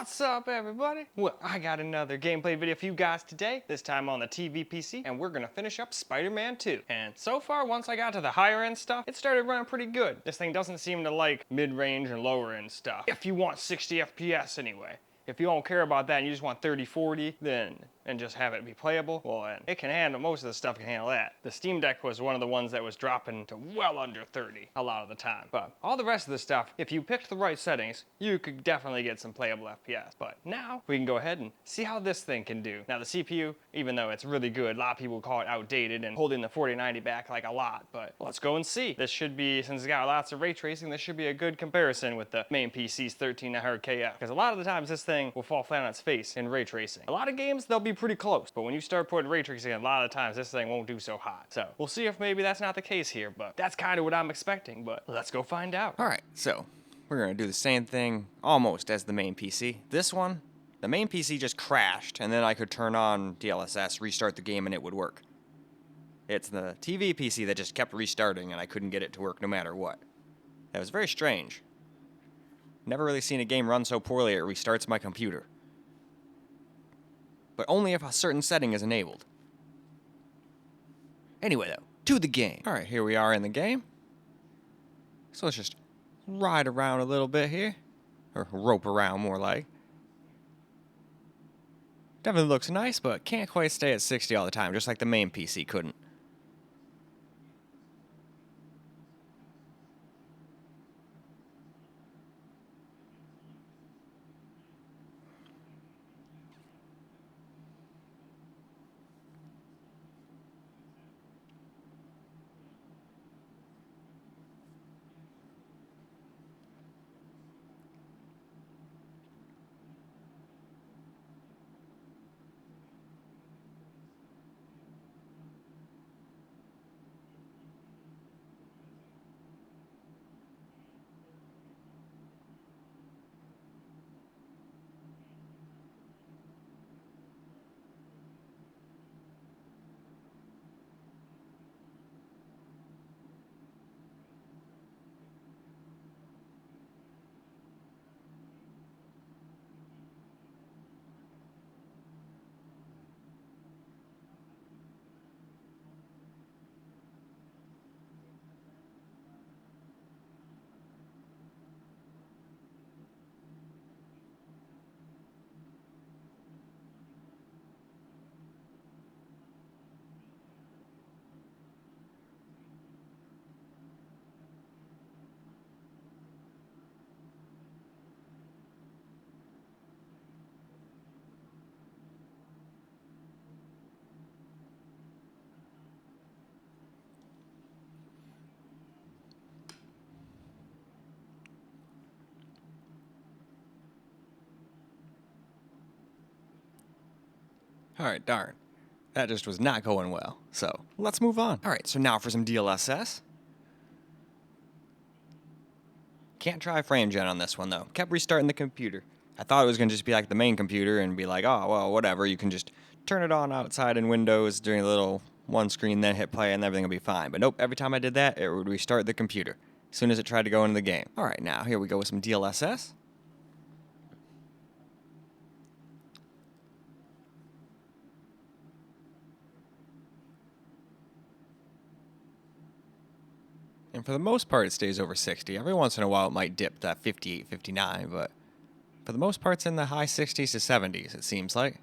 What's up, everybody? Well, I got another gameplay video for you guys today, this time on the TV PC, and we're gonna finish up Spider-Man 2. And so far, once I got to the higher end stuff, it started running pretty good. This thing doesn't seem to like mid-range and lower end stuff. If you want 60 FPS anyway. If you don't care about that and you just want 30, 40, and just have it be playable, well, then it can handle, most of the stuff can handle that. The Steam Deck was one of the ones that was dropping to well under 30 a lot of the time. But all the rest of the stuff, if you picked the right settings, you could definitely get some playable FPS. But now we can go ahead and see how this thing can do. Now the CPU, even though it's really good, a lot of people call it outdated and holding the 4090 back like a lot, but let's go and see. This should be, since it's got lots of ray tracing, this should be a good comparison with the main PC's 13900KF. Because a lot of the times this thing will fall flat on its face in ray tracing. A lot of games, they'll be pretty close, but when you start putting ray tracing in, a lot of the times this thing won't do so hot. So we'll see if maybe that's not the case here, but that's kind of what I'm expecting, but let's go find out. All right, so we're gonna do the same thing almost as the main PC. This one, the main PC just crashed, and then I could turn on DLSS, restart the game, and it would work. It's the TV PC that just kept restarting, and I couldn't get it to work no matter what. That was very strange. Never really seen a game run so poorly it restarts my computer. But only if a certain setting is enabled. Anyway though, to the game. Alright, here we are in the game. So let's just ride around a little bit here. Or rope around, more like. Definitely looks nice, but can't quite stay at 60 all the time, just like the main PC couldn't. Alright, darn. That just was not going well. So, let's move on. Alright, so now for some DLSS. Can't try frame gen on this one, though. Kept restarting the computer. I thought it was going to just be like the main computer and be like, oh, well, whatever. You can just turn it on outside in Windows during a little one screen, then hit play, and everything will be fine. But nope, every time I did that, it would restart the computer as soon as it tried to go into the game. Alright, now here we go with some DLSS. And for the most part, it stays over 60. Every once in a while, it might dip to 58, 59, but for the most part, it's in the high 60s to 70s, it seems like.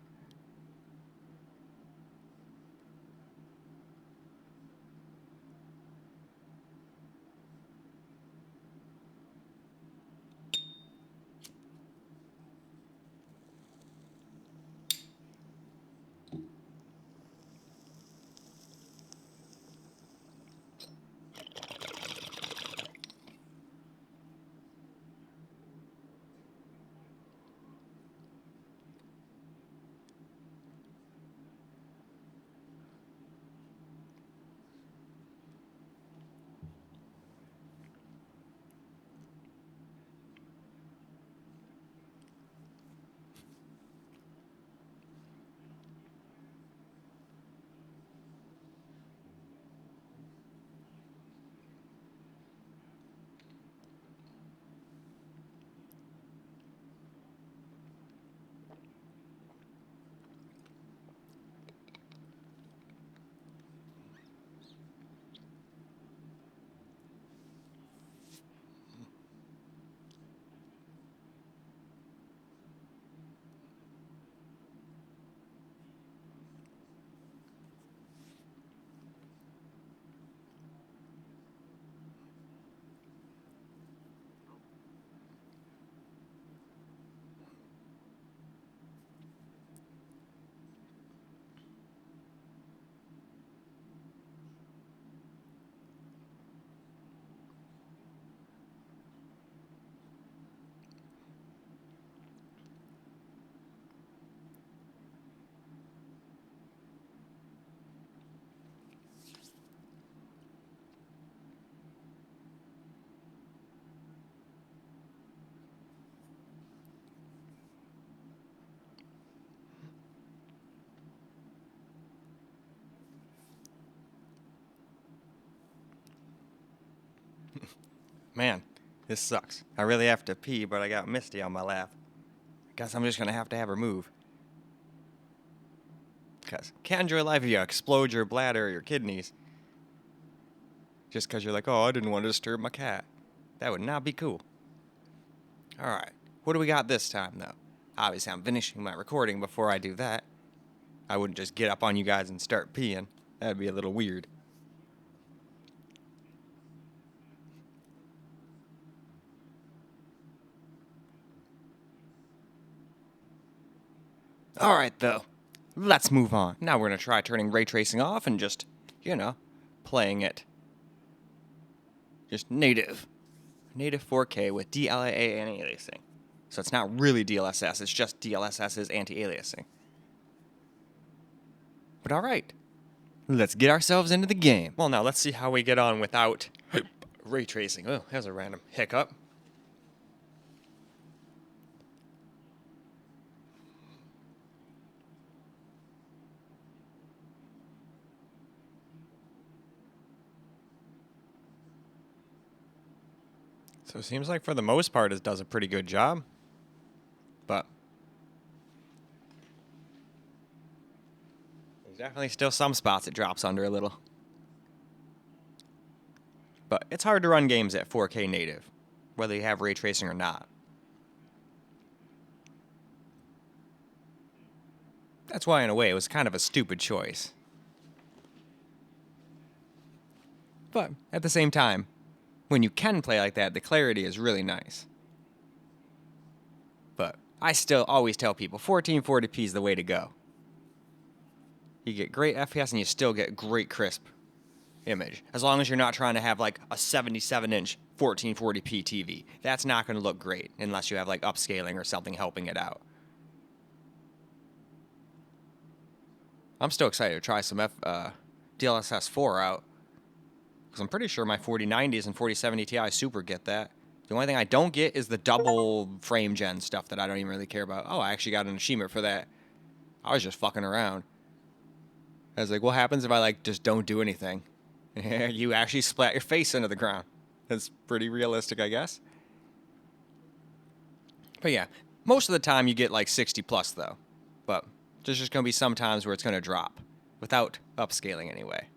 Man, this sucks. I really have to pee, but I got Misty on my lap. Guess I'm just gonna have to have her move. Because can't enjoy life if you explode your bladder or your kidneys. Just because you're like, oh, I didn't want to disturb my cat. That would not be cool. Alright, what do we got this time, though? Obviously, I'm finishing my recording before I do that. I wouldn't just get up on you guys and start peeing. That'd be a little weird. Alright, though. Let's move on. Now we're going to try turning ray tracing off and just, playing it. Just native 4K with DLAA anti-aliasing. So it's not really DLSS, it's just DLSS's anti-aliasing. But alright, let's get ourselves into the game. Well, now let's see how we get on without ray tracing. Oh, that was a random hiccup. So it seems like for the most part it does a pretty good job. But there's definitely still some spots it drops under a little. But it's hard to run games at 4K native, whether you have ray tracing or not. That's why, in a way, it was kind of a stupid choice. But at the same time, when you can play like that, the clarity is really nice. But I still always tell people 1440p is the way to go. You get great FPS and you still get great crisp image. As long as you're not trying to have like a 77-inch 1440p TV. That's not going to look great unless you have like upscaling or something helping it out. I'm still excited to try some DLSS 4 out. Because I'm pretty sure my 4090s and 4070 Ti Super get that. The only thing I don't get is the double frame gen stuff that I don't even really care about. Oh, I actually got an achievement for that. I was just fucking around. I was like, what happens if I like just don't do anything? You actually splat your face into the ground. That's pretty realistic, I guess. But yeah, most of the time you get like 60 plus though. But there's just going to be some times where it's going to drop. Without upscaling anyway.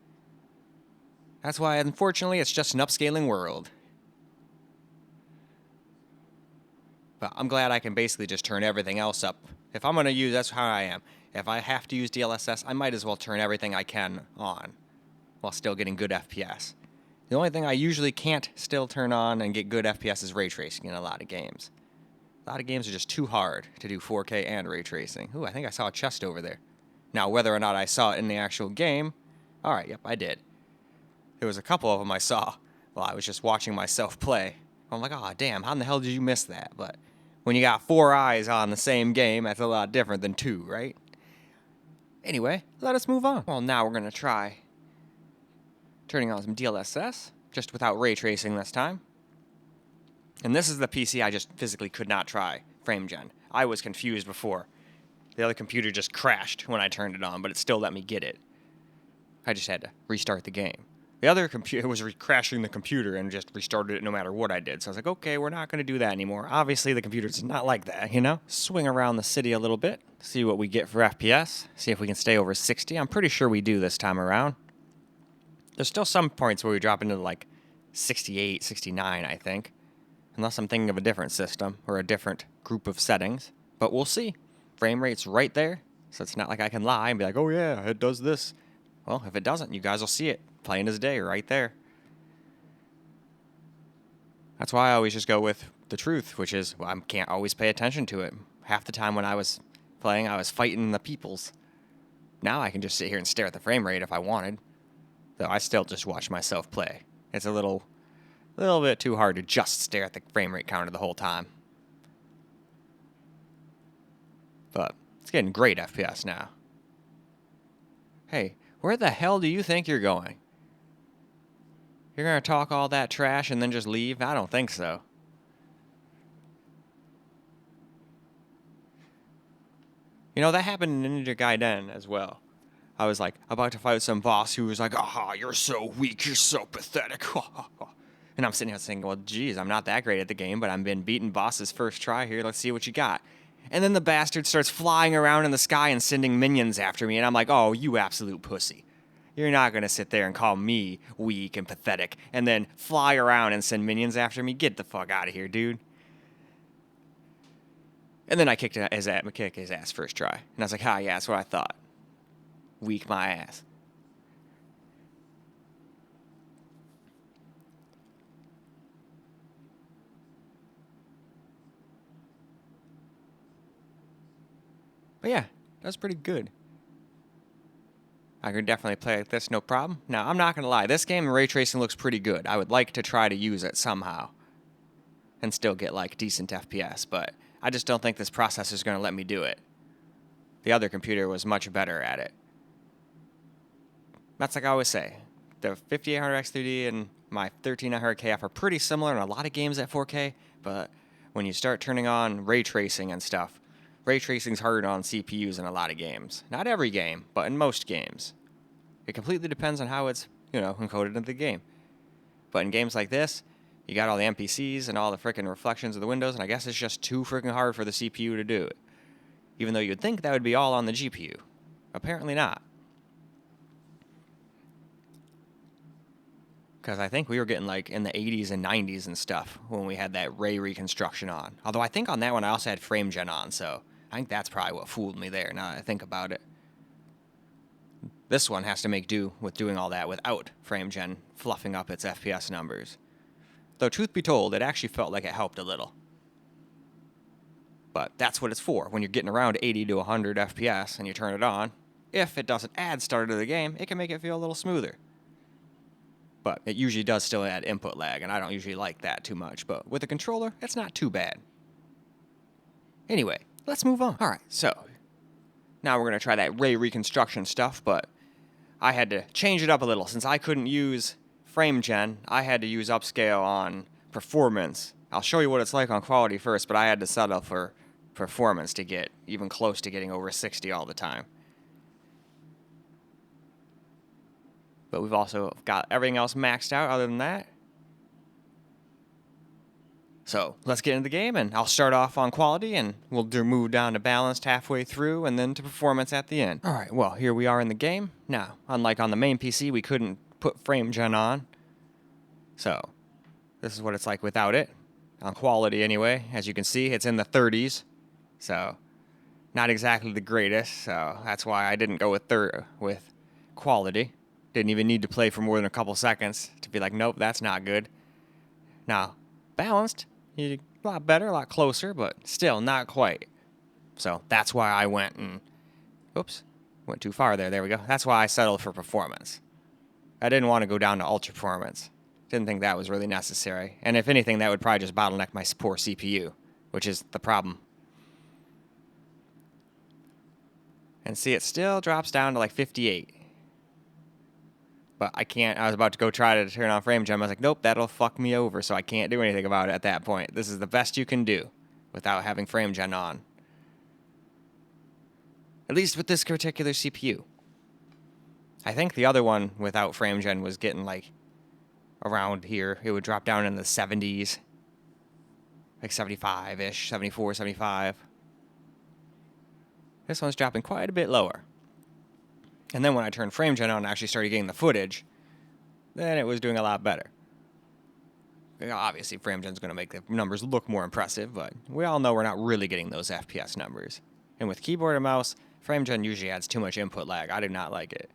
That's why, unfortunately, it's just an upscaling world. But I'm glad I can basically just turn everything else up. If I'm going to use, that's how I am. If I have to use DLSS, I might as well turn everything I can on while still getting good FPS. The only thing I usually can't still turn on and get good FPS is ray tracing in a lot of games. A lot of games are just too hard to do 4K and ray tracing. Ooh, I think I saw a chest over there. Now, whether or not I saw it in the actual game, alright, yep, I did. There was a couple of them I saw while I was just watching myself play. I'm like, oh, damn, how in the hell did you miss that? But when you got 4 eyes on the same game, that's a lot different than 2, right? Anyway, let us move on. Well, now we're going to try turning on some DLSS, just without ray tracing this time. And this is the PC I just physically could not try, frame gen. I was confused before. The other computer just crashed when I turned it on, but it still let me get it. I just had to restart the game. The other computer was crashing the computer and just restarted it no matter what I did. So I was like, okay, we're not going to do that anymore. Obviously, the computer's not like that, you know? Swing around the city a little bit, see what we get for FPS, see if we can stay over 60. I'm pretty sure we do this time around. There's still some points where we drop into like 68, 69, I think. Unless I'm thinking of a different system or a different group of settings. But we'll see. Frame rate's right there, so it's not like I can lie and be like, oh yeah, it does this. Well, if it doesn't, you guys will see it. Plain as day, right there. That's why I always just go with the truth, which is, well, I can't always pay attention to it. Half the time when I was playing, I was fighting the peoples. Now I can just sit here and stare at the frame rate if I wanted. Though I still just watch myself play. It's a little bit too hard to just stare at the frame rate counter the whole time. But it's getting great FPS now. Hey, where the hell do you think you're going? You're going to talk all that trash and then just leave? I don't think so. You know, that happened in Ninja Gaiden as well. I was like about to fight some boss who was like, "Ah, you're so weak, you're so pathetic." And I'm sitting here thinking, well, geez, I'm not that great at the game, but I'm been beating bosses first try here. Let's see what you got. And then the bastard starts flying around in the sky and sending minions after me. And I'm like, oh, you absolute pussy. You're not going to sit there and call me weak and pathetic and then fly around and send minions after me. Get the fuck out of here, dude. And then I kicked his ass first try. And I was like, yeah, that's what I thought. Weak my ass. But yeah, that was pretty good. I could definitely play like this, no problem. Now, I'm not going to lie. This game, ray tracing looks pretty good. I would like to try to use it somehow and still get, like, decent FPS, but I just don't think this processor is going to let me do it. The other computer was much better at it. That's like I always say. The 5800X3D and my 1300KF are pretty similar in a lot of games at 4K, but when you start turning on ray tracing and stuff, ray tracing's hard on CPUs in a lot of games. Not every game, but in most games. It completely depends on how it's, encoded into the game. But in games like this, you got all the NPCs and all the frickin' reflections of the windows, and I guess it's just too frickin' hard for the CPU to do it. Even though you'd think that would be all on the GPU. Apparently not. Because I think we were getting like in the 80s and 90s and stuff when we had that ray reconstruction on. Although I think on that one I also had frame gen on, so I think that's probably what fooled me there now that I think about it. This one has to make do with doing all that without frame gen fluffing up its FPS numbers. Though truth be told, it actually felt like it helped a little. But that's what it's for. When you're getting around 80 to 100 FPS and you turn it on, if it doesn't add stutter to the game, it can make it feel a little smoother. But it usually does still add input lag, and I don't usually like that too much. But with a controller, it's not too bad. Anyway, let's move on. All right, so now we're going to try that ray reconstruction stuff, but I had to change it up a little. Since I couldn't use frame gen, I had to use upscale on performance. I'll show you what it's like on quality first, but I had to settle for performance to get even close to getting over 60 all the time. But we've also got everything else maxed out other than that. So let's get into the game, and I'll start off on quality, and we'll move down to balanced halfway through, and then to performance at the end. All right, well, here we are in the game. Now, unlike on the main PC, we couldn't put frame gen on. So this is what it's like without it. On quality anyway, as you can see, it's in the 30s. So not exactly the greatest, so that's why I didn't go with quality. Didn't even need to play for more than a couple seconds to be like, nope, that's not good. Now, balanced, a lot better, a lot closer, but still not quite. So that's why I went too far there. There we go. That's why I settled for performance. I didn't want to go down to ultra performance. Didn't think that was really necessary. And if anything, that would probably just bottleneck my poor CPU, which is the problem. And see, it still drops down to like 58. But I can't. I was about to go try to turn on frame gen. I was like, nope, that'll fuck me over, so I can't do anything about it at that point. This is the best you can do without having frame gen on. At least with this particular CPU. I think the other one without frame gen was getting like around here. It would drop down in the 70s. Like 75-ish, 74, 75. This one's dropping quite a bit lower. And then when I turned frame gen on and actually started getting the footage, then it was doing a lot better. Obviously, frame gen's going to make the numbers look more impressive, but we all know we're not really getting those FPS numbers. And with keyboard and mouse, frame gen usually adds too much input lag. I do not like it.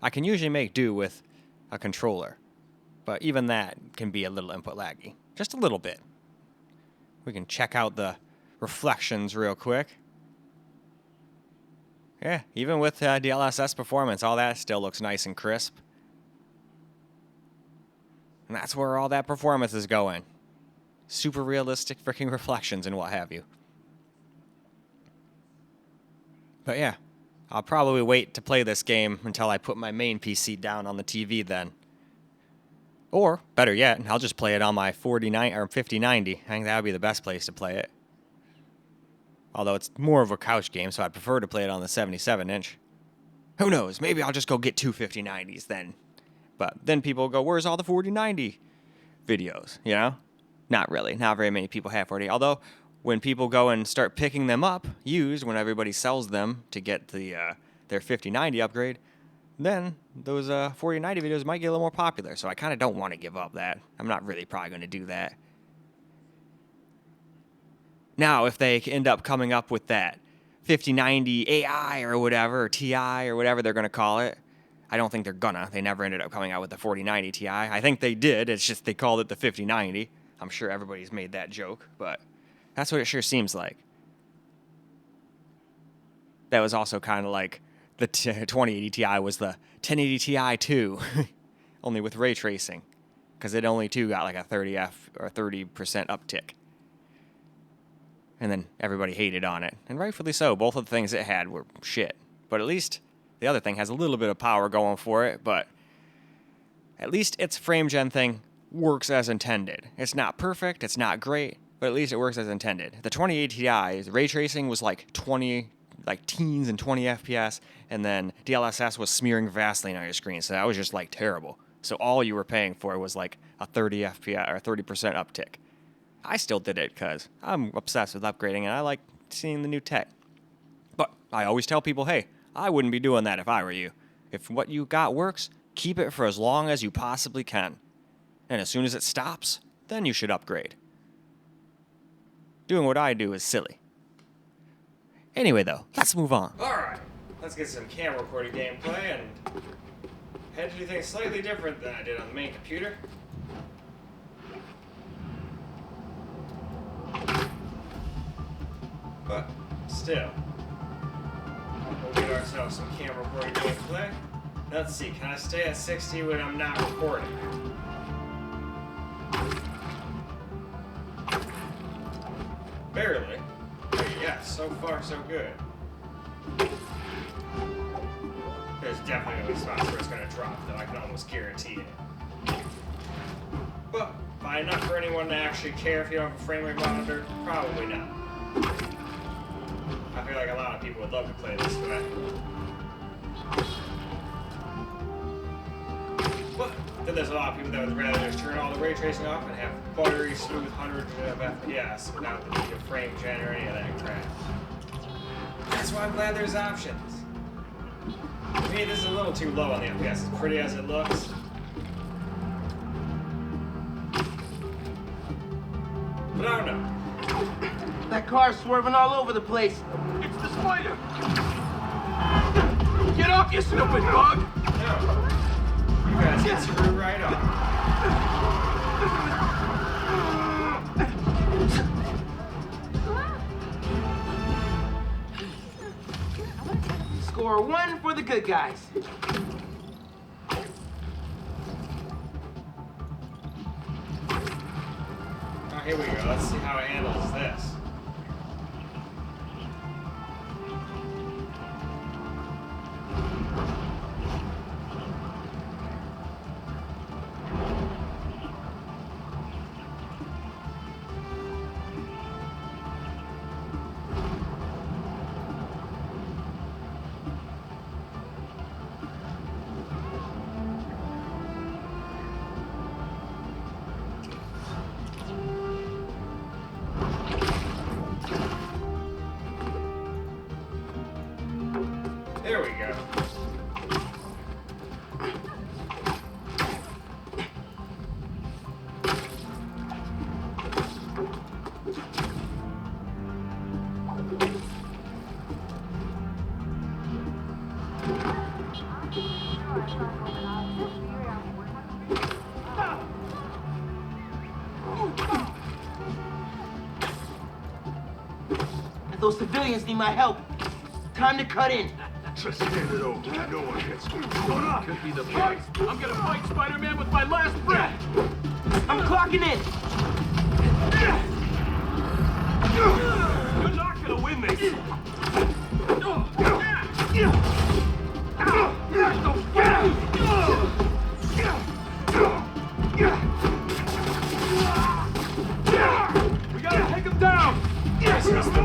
I can usually make do with a controller, but even that can be a little input laggy. Just a little bit. We can check out the reflections real quick. Yeah, even with DLSS performance, all that still looks nice and crisp. And that's where all that performance is going. Super realistic freaking reflections and what have you. But yeah, I'll probably wait to play this game until I put my main PC down on the TV then. Or, better yet, I'll just play it on my 5090. I think that would be the best place to play it. Although it's more of a couch game, so I'd prefer to play it on the 77-inch. Who knows? Maybe I'll just go get two 5090s then. But then people go, where's all the 4090 videos, you know? Not really. Not very many people have 40. Although, when people go and start picking them up, used, when everybody sells them to get their 5090 upgrade, then those 4090 videos might get a little more popular. So I kind of don't want to give up that. I'm not really probably going to do that. Now, if they end up coming up with that 5090 AI or whatever, or TI or whatever they're going to call it, I don't think they're gonna. They never ended up coming out with the 4090 Ti. I think they did. It's just they called it the 5090. I'm sure everybody's made that joke, but that's what it sure seems like. That was also kind of like the 2080 Ti was the 1080 Ti 2, only with ray tracing, because it only too got like a 30% uptick. And then everybody hated on it, and rightfully so. Both of the things it had were shit, but at least the other thing has a little bit of power going for it, but at least its frame gen thing works as intended. It's not perfect, it's not great, but at least it works as intended. The 2080 Ti's ray tracing was like teens and 20 FPS, and then DLSS was smearing Vaseline on your screen, so that was just like terrible. So all you were paying for was like a 30 FPS or 30% uptick. I still did it because I'm obsessed with upgrading and I like seeing the new tech. But I always tell people, hey, I wouldn't be doing that if I were you. If what you got works, keep it for as long as you possibly can. And as soon as it stops, then you should upgrade. Doing what I do is silly. Anyway, though, let's move on. Alright, let's get some camera recorded gameplay, and had to do things slightly different than I did on the main computer. But still, we'll get ourselves some camera recorded gameplay. Let's see, can I stay at 60 when I'm not recording? Barely. But yeah, so far so good. There's definitely gonna be spots where it's gonna drop, though. I can almost guarantee it. But by enough for anyone to actually care if you have a frame rate monitor? Probably not. I feel like a lot of people would love to play this way. But then there's a lot of people that would rather just turn all the ray tracing off and have buttery, smooth hundreds of FPS without the need of frame gen or any of that crap. That's why I'm glad there's options. To me, this is a little too low on the FPS, as pretty as it looks. But I don't know. That car's swerving all over the place. It's the spider! Get off, you stupid bug! No. You guys get screwed right off. Score 1 for the good guys. Oh, here we go. Let's see how it handles this. There we go. Those civilians need my help. Time to cut in. Just hand it over. No one gets me. Could be the Fight! I'm gonna fight Spider-Man with my last breath! I'm clocking in. You're not gonna win this! We gotta take him down! This is the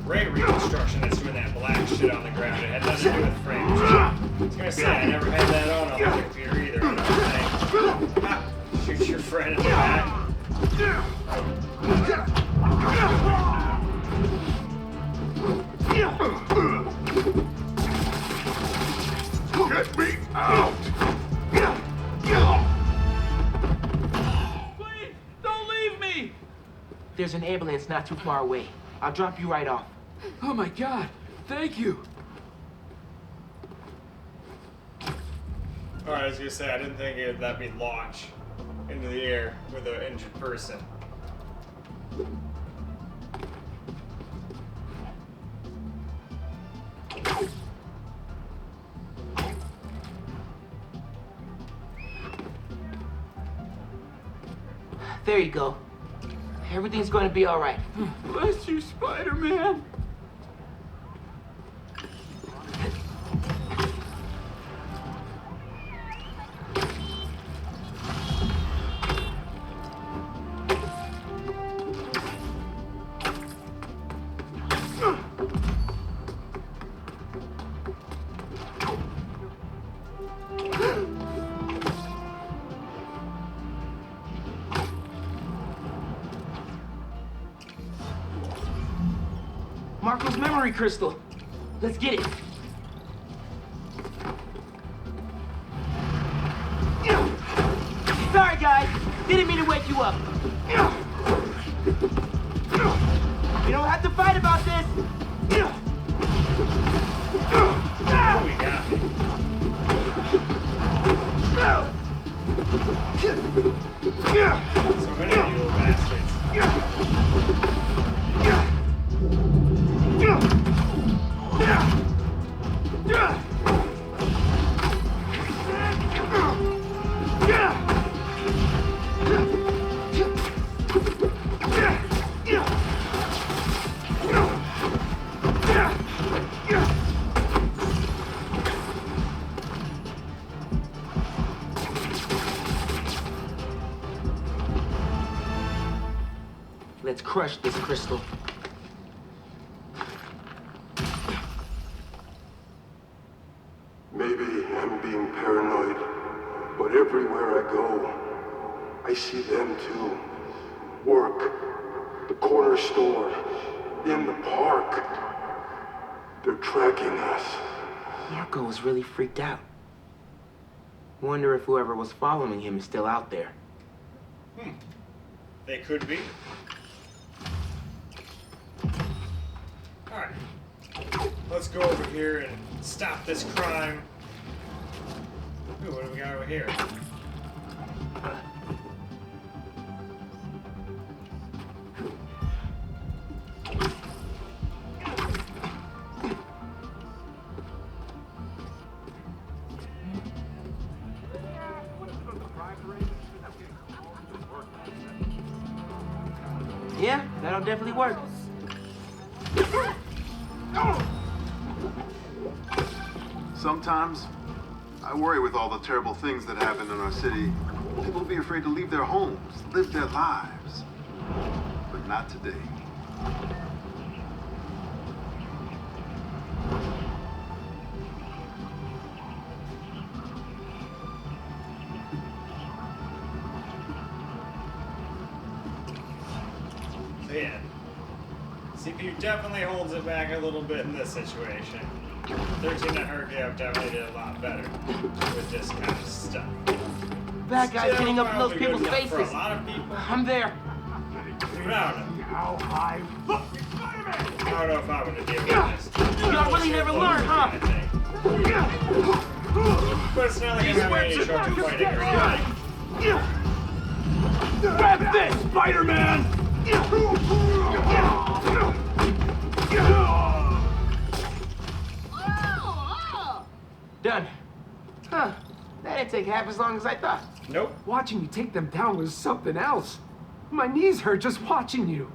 Ray Reconstruction that's doing that black shit on the ground. It had nothing to do with frames. I was gonna say, I never had that on my computer either. I don't think. Shoot Get me out! Please, don't leave me! There's an ambulance not too far away. I'll drop you right off. Oh my God, thank you. Alright, I was gonna say, I didn't think it'd let me launch into the air with an injured person. There you go. Everything's going to be all right. Bless you, Spider-Man. Marco's memory crystal. Let's get it. Sorry, guys. Didn't mean to wake you up. You don't have to fight about this. Oh, we got me. So many of you little bastards. Let's crush this crystal. Maybe I'm being paranoid, but everywhere I go, I see them too. Work, the corner store, in the park. They're tracking us. Marco was really freaked out. Wonder if whoever was following him is still out there. They could be. Alright. Let's go over here and stop this crime. Ooh, what do we got over here? Yeah, that'll definitely work. Sometimes, I worry with all the terrible things that happen in our city. People will be afraid to leave their homes, live their lives. But not today. So yeah. CPU definitely holds it back a little bit in this situation. 1300X definitely did a lot better with this kind of stuff. Bad guys Still getting up in those probably good people's enough for faces. a lot of people. I'm there. Dude, I don't know. How high? Look, Spider-Man! I don't know if I'm gonna deal with this. Y'all really never learn, huh? I think. But it's not like I'm having any trouble fighting or anything. Grab this, Spider-Man! Done. Huh. That didn't take half as long as I thought. Nope. Watching you take them down was something else. My knees hurt just watching you.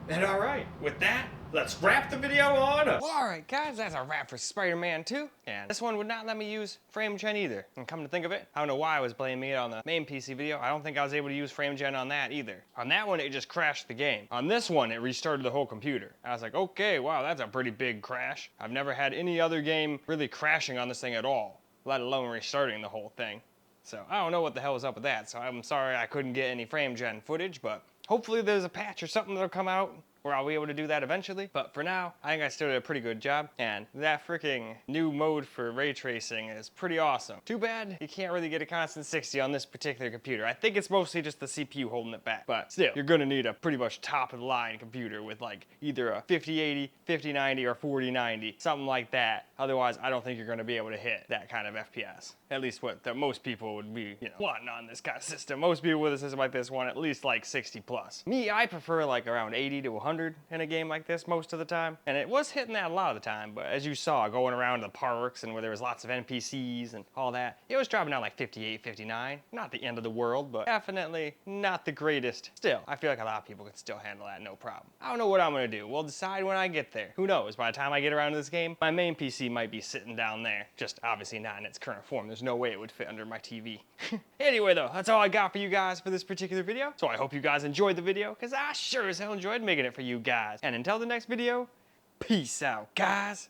And alright, with that, let's wrap the video on up. Alright guys, that's a wrap for Spider-Man 2. And this one would not let me use frame gen either. And come to think of it, I don't know why I was blaming it on the main PC video. I don't think I was able to use frame gen on that either. On that one, it just crashed the game. On this one, it restarted the whole computer. I was like, okay, wow, that's a pretty big crash. I've never had any other game really crashing on this thing at all, let alone restarting the whole thing. So I don't know what the hell was up with that. So I'm sorry I couldn't get any frame gen footage, but hopefully there's a patch or something that'll come out where I'll be able to do that eventually. But for now, I think I still did a pretty good job. And that freaking new mode for ray tracing is pretty awesome. Too bad you can't really get a constant 60 on this particular computer. I think it's mostly just the CPU holding it back. But still, you're gonna need a pretty much top of the line computer with like either a 5080, 5090, or 4090, something like that. Otherwise, I don't think you're gonna be able to hit that kind of FPS. At least what most people would be, wanting on this kind of system. Most people with a system like this want at least like 60 plus. Me, I prefer like around 80 to 100 in a game like this most of the time. And it was hitting that a lot of the time, but as you saw, going around the parks and where there was lots of NPCs and all that, it was dropping down like 58, 59. Not the end of the world, but definitely not the greatest. Still, I feel like a lot of people can still handle that no problem. I don't know what I'm gonna do. We'll decide when I get there. Who knows? By the time I get around to this game, my main PC might be sitting down there. Just obviously not in its current form. There's no way it would fit under my TV. Anyway though, that's all I got for you guys for this particular video. So I hope you guys enjoyed the video, because I sure as hell enjoyed making it for you guys. And until the next video, peace out, guys.